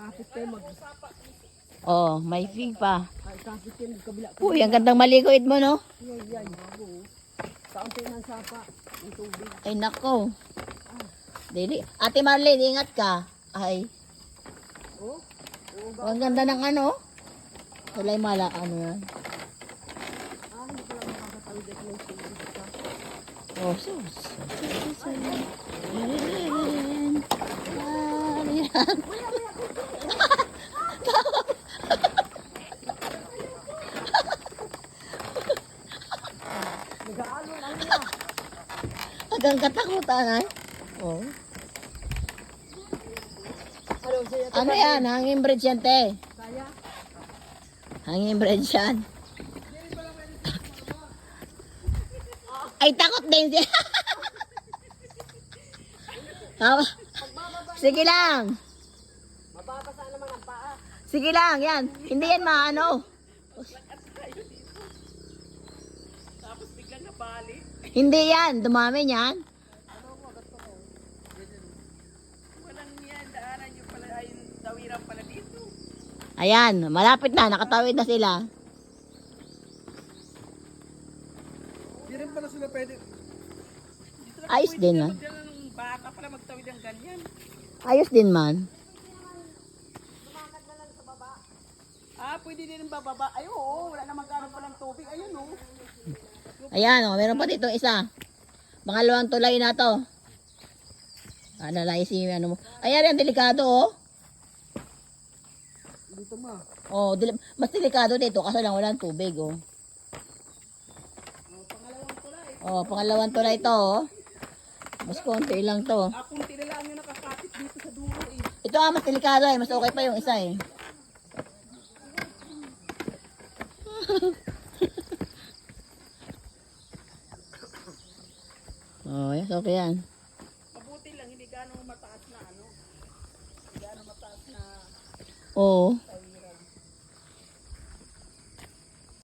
kapit kayo mag... Oh, may fig pa. Ay, kapit kayo magkabila. Uy, ang gandang malikuid mo, no? Yan. Kaunti ng sapa. Ang tubig. Ay, nako. Dili. Ate Marlene, ingat ka. Ay. Oh? Ang ganda ng ano. Walay mala, ano yan. Hindi pala makakatawid at ng tubig ka. Oh, sus. Nag-aalo lang nila. Hanggang katakutan, ay. Oh. Ano yan? Hanging bridge yan, te. Kaya? Hanging bridge yan. Ay, takot din siya. Sige lang. Mababasa naman ang paa. Sige lang, yan. Hindi yan maano. Tapos biglang nabali. Hindi yan. Dumami yan. Walang yan. Daanan nyo pala ay tawiran pala dito. Ayan. Malapit na. Nakatawid na sila. Hindi rin pala sila pwede. Ayos din man. Ng baka pala magtawid ang ganyan. Ayos din man. Pwede din bababa. Ay, oo. Wala namang gano'n palang tubig. Ayun, oh. Ayan, oh, meron pa dito isa. Pangalawang tulay na to. Analyze ano mo. Ayan, yan, delikado, oh. Dito ma. Oh, mas delikado dito kasi lang walang tubig, oh. Pangalawang tulay. Oh, pangalawang tulay to, oh. Mas konti lang to. Kunti na lang yung nakakapit dito sa dulo, eh. Ito mas delikado, eh. Mas okay pa yung isa, eh. Oh, yes, okay yan. Mabuti lang, hindi gano'ng mataas na, ano. Hindi gano'ng mataas na... Oo.